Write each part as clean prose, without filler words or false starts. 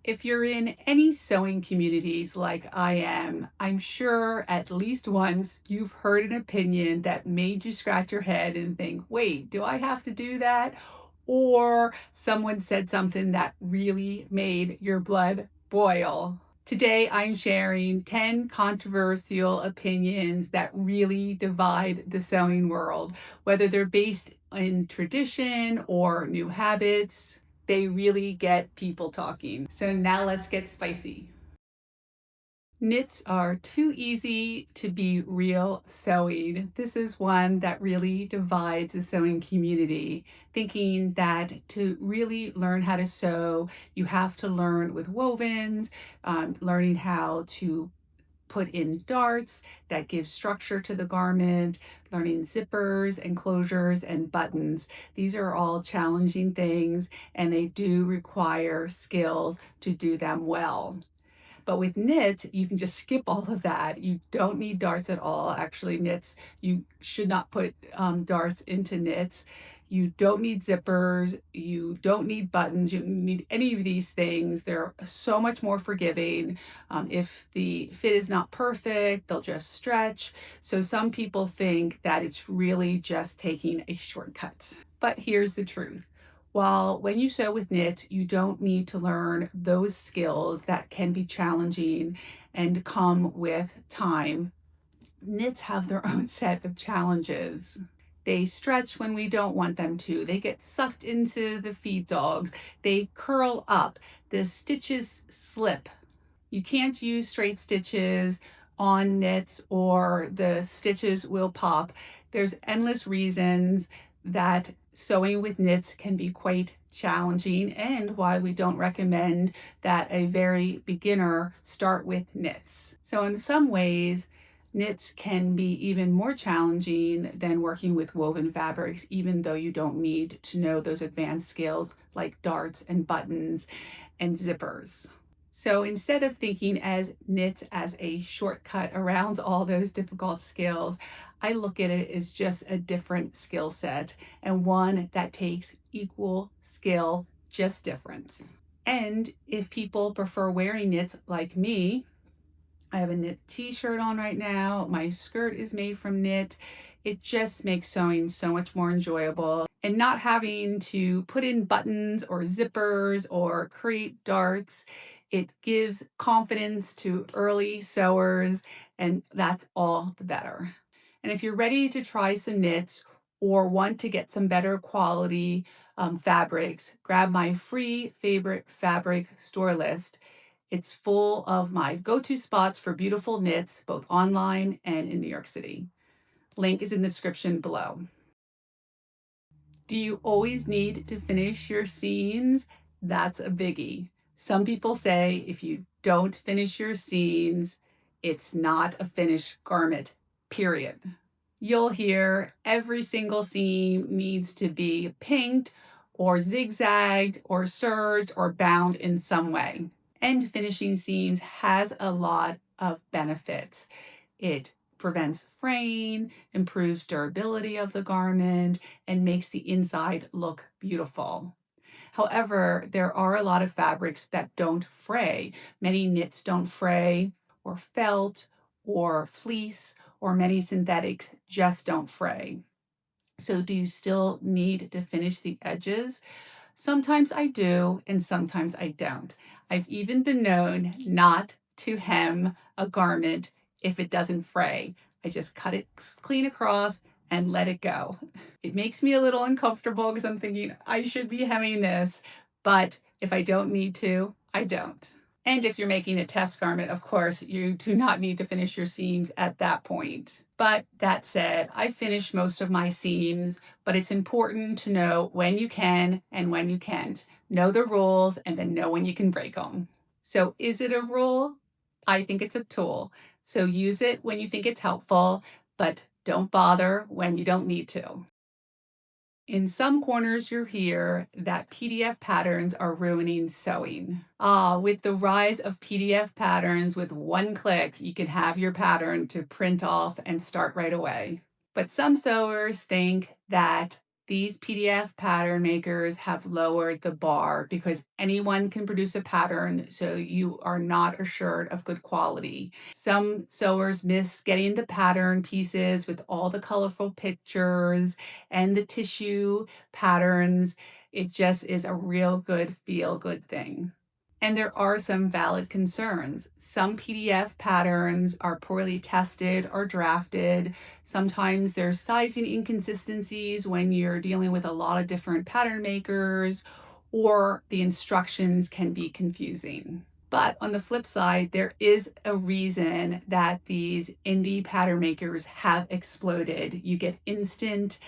If you're in any sewing communities like I am, I'm sure at least once you've heard an opinion that made you scratch your head and think, wait, do I have to do that? Or someone said something that really made your blood boil. Today, I'm sharing 10 controversial opinions that really divide the sewing world, whether they're based in tradition or new habits. They really get people talking. So now let's get spicy. Knits are too easy to be real sewing. This is one that really divides the sewing community, thinking that to really learn how to sew, you have to learn with wovens, learning how to put in darts that give structure to the garment, learning zippers and closures and buttons. These are all challenging things and they do require skills to do them well. But with knit, you can just skip all of that. You don't need darts at all. Actually, knits, you should not put darts into knits. You don't need zippers. You don't need buttons. You don't need any of these things. They're so much more forgiving. If the fit is not perfect, they'll just stretch. So some people think that it's really just taking a shortcut. But here's the truth. While when you sew with knit, you don't need to learn those skills that can be challenging and come with time. Knits have their own set of challenges. They stretch when we don't want them to. They get sucked into the feed dogs. They curl up. The stitches slip. You can't use straight stitches on knits or the stitches will pop. There's endless reasons that sewing with knits can be quite challenging and why we don't recommend that a very beginner start with knits. So in some ways, knits can be even more challenging than working with woven fabrics, even though you don't need to know those advanced skills like darts and buttons and zippers. So instead of thinking as knit as a shortcut around all those difficult skills, I look at it as just a different skill set and one that takes equal skill, just different. And if people prefer wearing knits like me, I have a knit t-shirt on right now. My skirt is made from knit. It just makes sewing so much more enjoyable and not having to put in buttons or zippers or create darts. It gives confidence to early sewers and that's all the better. And if you're ready to try some knits or want to get some better quality fabrics, grab my free favorite fabric store list. It's full of my go-to spots for beautiful knits, both online and in New York City. Link is in the description below. Do you always need to finish your seams? That's a biggie. Some people say if you don't finish your seams, it's not a finished garment, period. You'll hear every single seam needs to be pinked or zigzagged or serged or bound in some way. And finishing seams has a lot of benefits. It prevents fraying, improves durability of the garment, and makes the inside look beautiful. However, there are a lot of fabrics that don't fray. Many knits don't fray, or felt, or fleece, or many synthetics just don't fray. So do you still need to finish the edges? Sometimes I do, and sometimes I don't. I've even been known not to hem a garment if it doesn't fray. I just cut it clean across and let it go. It makes me a little uncomfortable because I'm thinking I should be hemming this, but if I don't need to, I don't. And if you're making a test garment, of course, you do not need to finish your seams at that point. But that said, I finish most of my seams, but it's important to know when you can and when you can't. Know the rules and then know when you can break them. So is it a rule? I think it's a tool. So use it when you think it's helpful, but don't bother when you don't need to. In some corners you'll hear that PDF patterns are ruining sewing. With the rise of PDF patterns, with one click, you can have your pattern to print off and start right away. But some sewers think that These PDF pattern makers have lowered the bar because anyone can produce a pattern, so you are not assured of good quality. Some sewers miss getting the pattern pieces with all the colorful pictures and the tissue patterns. It just is a real good feel good thing. And there are some valid concerns. Some PDF patterns are poorly tested or drafted. Sometimes there's sizing inconsistencies when you're dealing with a lot of different pattern makers, or the instructions can be confusing. But on the flip side, there is a reason that these indie pattern makers have exploded. You get instant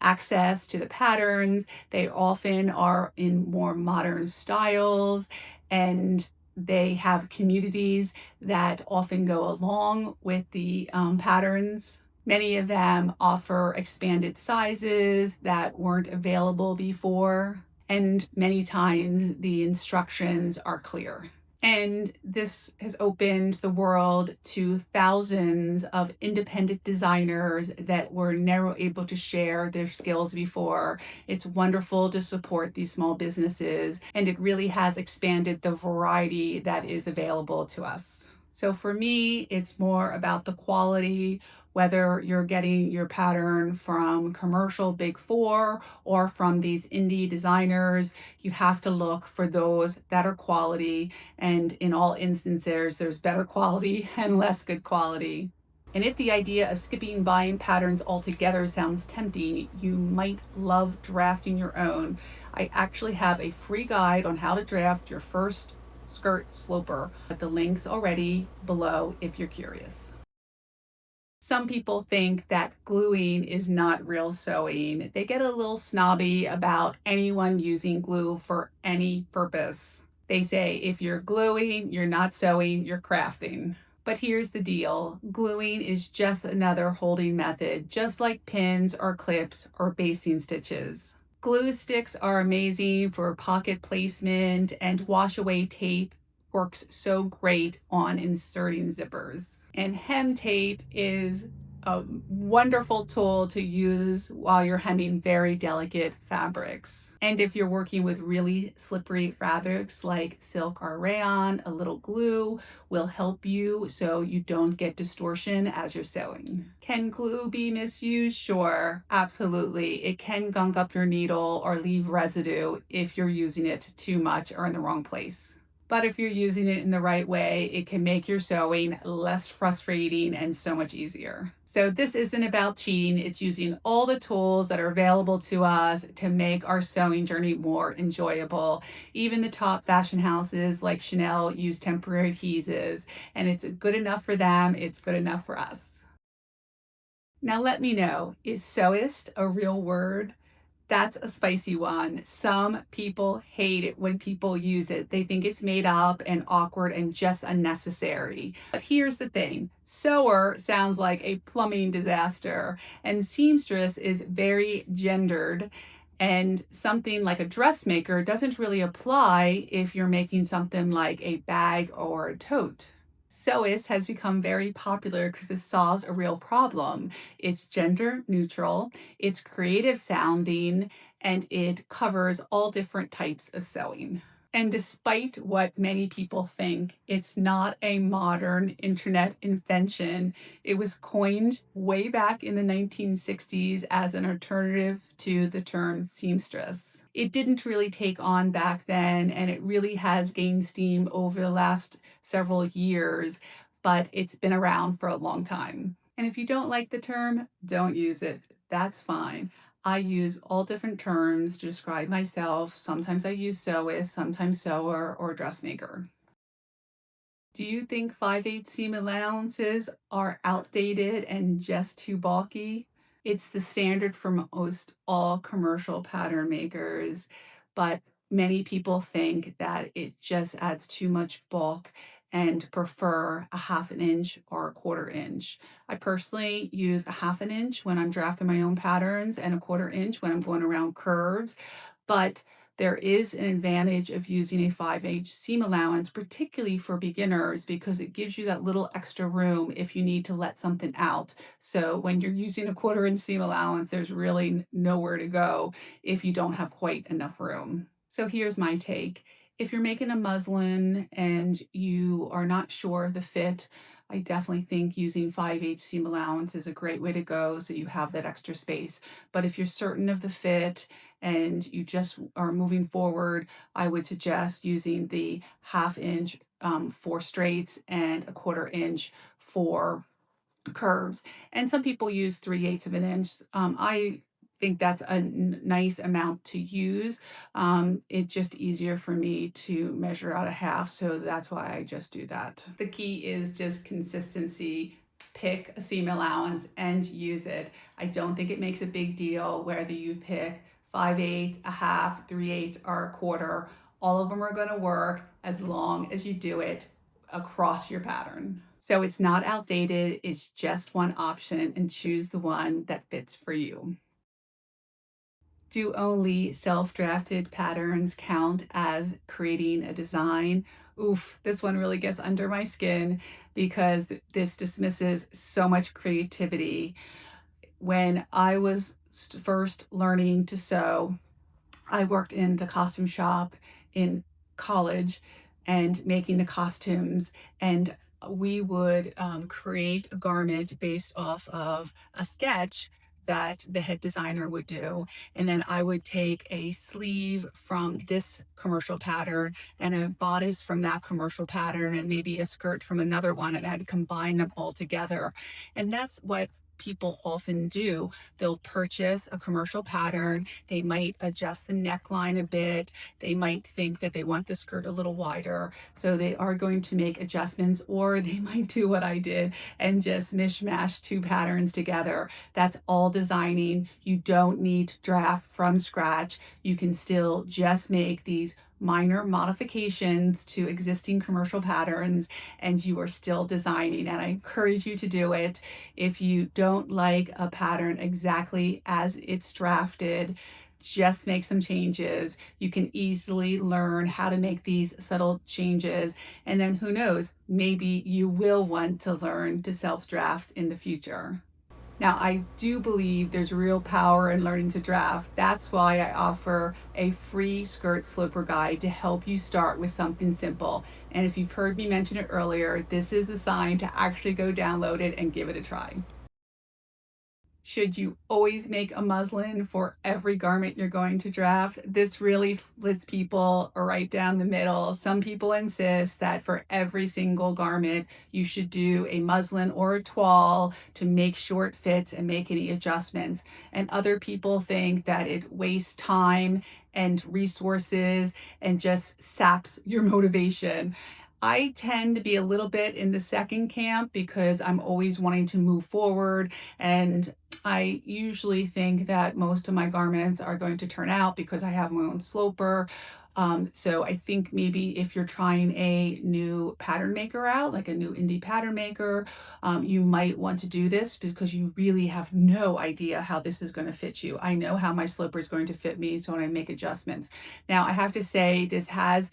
access to the patterns. They often are in more modern styles, and they have communities that often go along with the patterns. Many of them offer expanded sizes that weren't available before, and many times the instructions are clear. And this has opened the world to thousands of independent designers that were never able to share their skills before. It's wonderful to support these small businesses, and it really has expanded the variety that is available to us. So for me, it's more about the quality, whether you're getting your pattern from commercial big four or from these indie designers. You have to look for those that are quality, and in all instances, there's better quality and less good quality. And if the idea of skipping buying patterns altogether sounds tempting, you might love drafting your own. I actually have a free guide on how to draft your first skirt sloper, but the link's already below if you're curious. Some people think that gluing is not real sewing. They get a little snobby about anyone using glue for any purpose. They say if you're gluing, you're not sewing, you're crafting. But here's the deal. Gluing is just another holding method, just like pins or clips or basting stitches. Glue sticks are amazing for pocket placement, and wash away tape works so great on inserting zippers. And hem tape is a wonderful tool to use while you're hemming very delicate fabrics. And if you're working with really slippery fabrics like silk or rayon, a little glue will help you so you don't get distortion as you're sewing. Can glue be misused? Sure, absolutely. It can gunk up your needle or leave residue if you're using it too much or in the wrong place. But if you're using it in the right way, it can make your sewing less frustrating and so much easier. So this isn't about cheating. It's using all the tools that are available to us to make our sewing journey more enjoyable. Even the top fashion houses like Chanel use temporary adhesives, and it's good enough for them. It's good enough for us. Now let me know, is Sewist a real word? That's a spicy one. Some people hate it when people use it. They think it's made up and awkward and just unnecessary. But here's the thing. Sewer sounds like a plumbing disaster, and seamstress is very gendered. And something like a dressmaker doesn't really apply if you're making something like a bag or a tote. Sewist has become very popular because it solves a real problem. It's gender neutral, it's creative sounding, and it covers all different types of sewing. And despite what many people think, it's not a modern internet invention. It was coined way back in the 1960s as an alternative to the term seamstress. It didn't really take on back then, and it really has gained steam over the last several years, but it's been around for a long time. And if you don't like the term, don't use it. That's fine. I use all different terms to describe myself. Sometimes I use sewist, sometimes sewer or dressmaker. Do you think 5/8 seam allowances are outdated and just too bulky? It's the standard for most all commercial pattern makers, but many people think that it just adds too much bulk and prefer a 1/2 inch or a 1/4 inch. I personally use a 1/2 inch when I'm drafting my own patterns and a 1/4 inch when I'm going around curves, but There is an advantage of using a 5/8 seam allowance, particularly for beginners, because it gives you that little extra room if you need to let something out. So when you're using a 1/4 inch seam allowance, there's really nowhere to go if you don't have quite enough room. So here's my take. If you're making a muslin and you are not sure of the fit, I definitely think using 5/8 seam allowance is a great way to go so you have that extra space. But if you're certain of the fit and you just are moving forward, I would suggest using the 1/2 inch for straights and a 1/4 inch for curves. And some people use 3/8 of an inch. I think that's a nice amount to use. It's just easier for me to measure out a half, so that's why I just do that. The key is just consistency. Pick a seam allowance and use it. I don't think it makes a big deal whether you pick 5/8, a half, 3/8, or a 1/4. All of them are going to work as long as you do it across your pattern. So it's not outdated, it's just one option, and choose the one that fits for you. Do only self-drafted patterns count as creating a design? Oof, this one really gets under my skin because this dismisses so much creativity. When I was first learning to sew, I worked in the costume shop in college and making the costumes, and we would create a garment based off of a sketch that the head designer would do. And then I would take a sleeve from this commercial pattern and a bodice from that commercial pattern and maybe a skirt from another one, and I'd combine them all together. And that's what people often do. They'll purchase a commercial pattern, they might adjust the neckline a bit, they might think that they want the skirt a little wider, so they are going to make adjustments, or they might do what I did and just mishmash two patterns together. That's all designing. You don't need to draft from scratch. You can still just make these minor modifications to existing commercial patterns and you are still designing, and I encourage you to do it. If you don't like a pattern exactly as it's drafted, just make some changes. You can easily learn how to make these subtle changes, and then who knows, maybe you will want to learn to self-draft in the future. Now, I do believe there's real power in learning to draft. That's why I offer a free skirt sloper guide to help you start with something simple. And if you've heard me mention it earlier, this is the sign to actually go download it and give it a try. Should you always make a muslin for every garment you're going to draft? This really splits people right down the middle. Some people insist that for every single garment, you should do a muslin or a toile to make sure it fits and make any adjustments. And other people think that it wastes time and resources and just saps your motivation. I tend to be a little bit in the second camp because I'm always wanting to move forward, and I usually think that most of my garments are going to turn out because I have my own sloper. So I think maybe if you're trying a new pattern maker out, like a new indie pattern maker, you might want to do this because you really have no idea how this is going to fit you. I know how my sloper is going to fit me, so when I make adjustments. Now, I have to say this has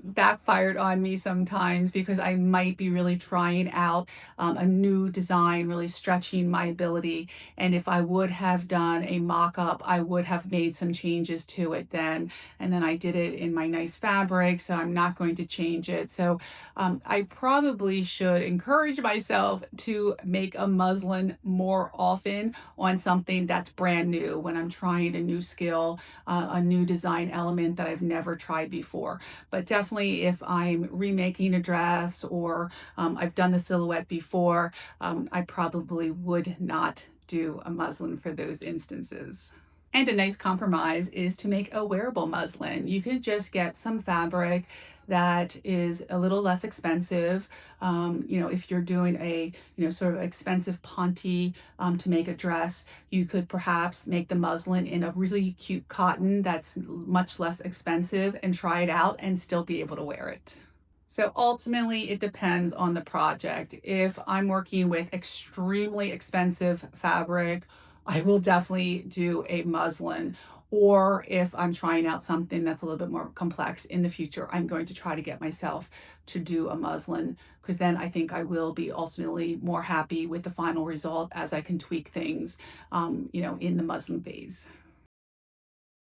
backfired on me sometimes because I might be really trying out a new design, really stretching my ability. And if I would have done a mock-up, I would have made some changes to it then. And then I did it in my nice fabric, so I'm not going to change it. So I probably should encourage myself to make a muslin more often on something that's brand new when I'm trying a new skill, a new design element that I've never tried before. But definitely if I'm remaking a dress or I've done the silhouette before, I probably would not do a muslin for those instances. And a nice compromise is to make a wearable muslin. You could just get some fabric that is a little less expensive. If you're doing a, sort of expensive ponte to make a dress, you could perhaps make the muslin in a really cute cotton that's much less expensive and try it out and still be able to wear it. So ultimately, it depends on the project. If I'm working with extremely expensive fabric, I will definitely do a muslin. or if I'm trying out something that's a little bit more complex in the future, I'm going to try to get myself to do a muslin, because then I think I will be ultimately more happy with the final result as I can tweak things, in the muslin phase.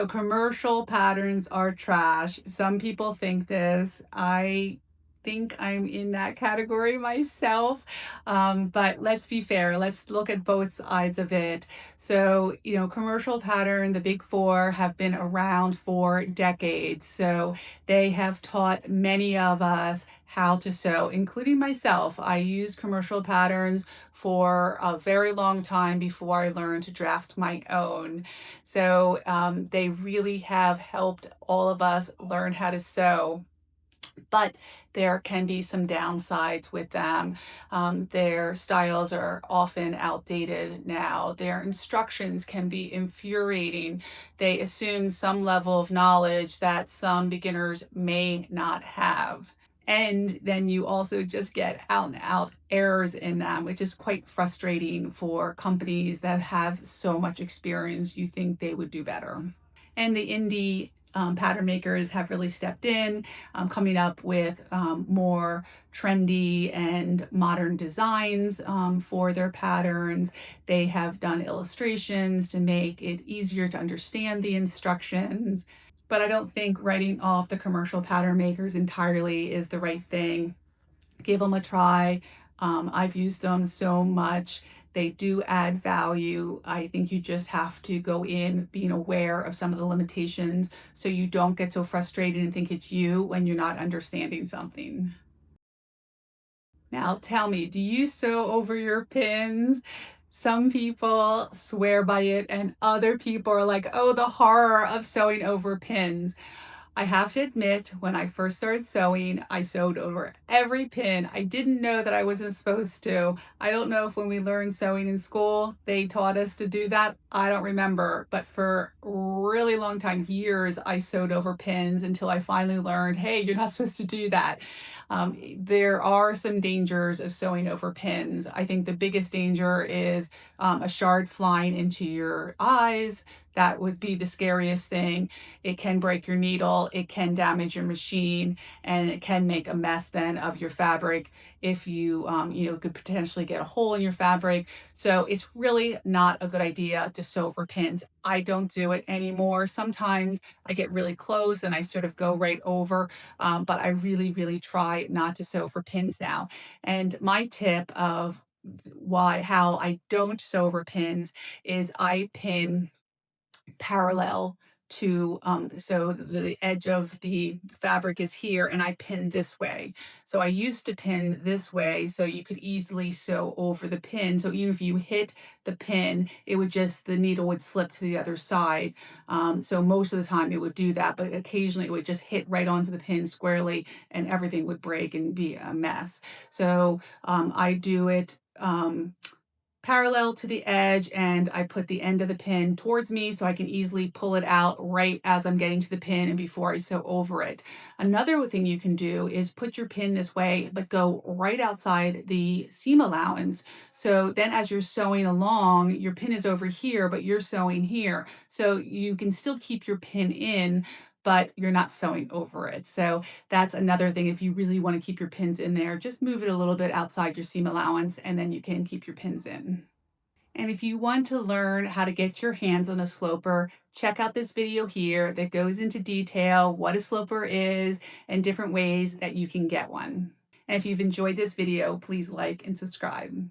So commercial patterns are trash. Some people think this. I think I'm in that category myself. But let's be fair. Let's look at both sides of it. So, commercial pattern, the big four have been around for decades. So they have taught many of us how to sew, including myself. I used commercial patterns for a very long time before I learned to draft my own. So they really have helped all of us learn how to sew. But there can be some downsides with them. Their styles are often outdated now. Their instructions can be infuriating. They assume some level of knowledge that some beginners may not have. And then you also just get out and out errors in them, which is quite frustrating for companies that have so much experience. You think they would do better. And the indie pattern makers have really stepped in, coming up with more trendy and modern designs for their patterns. They have done illustrations to make it easier to understand the instructions. But I don't think writing off the commercial pattern makers entirely is the right thing. Give them a try. I've used them so much. They do add value. I think you just have to go in being aware of some of the limitations so you don't get so frustrated and think it's you when you're not understanding something. Now tell me, do you sew over your pins? Some people swear by it, and other people are like, oh, the horror of sewing over pins. I have to admit, when I first started sewing, I sewed over every pin. I didn't know that I wasn't supposed to. I don't know if when we learned sewing in school, they taught us to do that. I don't remember. But for a really long time, years, I sewed over pins until I finally learned, hey, you're not supposed to do that. There are some dangers of sewing over pins. I think the biggest danger is a shard flying into your eyes. That would be the scariest thing. It can break your needle, it can damage your machine, and it can make a mess then of your fabric if you could potentially get a hole in your fabric. So it's really not a good idea to sew over pins. I don't do it anymore. Sometimes I get really close and I sort of go right over, but I really, really try not to sew for pins now. And my tip of how I don't sew over pins is I pin parallel to so the edge of the fabric is here and I pin this way. So I used to pin this way so you could easily sew over the pin. So even if you hit the pin, it would just, the needle would slip to the other side. So most of the time it would do that, but occasionally it would just hit right onto the pin squarely and everything would break and be a mess. So I do it parallel to the edge, and I put the end of the pin towards me so I can easily pull it out right as I'm getting to the pin and before I sew over it. Another thing you can do is put your pin this way but go right outside the seam allowance. So then as you're sewing along, your pin is over here but you're sewing here. So you can still keep your pin in, but you're not sewing over it. So that's another thing. If you really want to keep your pins in there, just move it a little bit outside your seam allowance and then you can keep your pins in. And if you want to learn how to get your hands on a sloper, check out this video here that goes into detail what a sloper is and different ways that you can get one. And if you've enjoyed this video, please like and subscribe.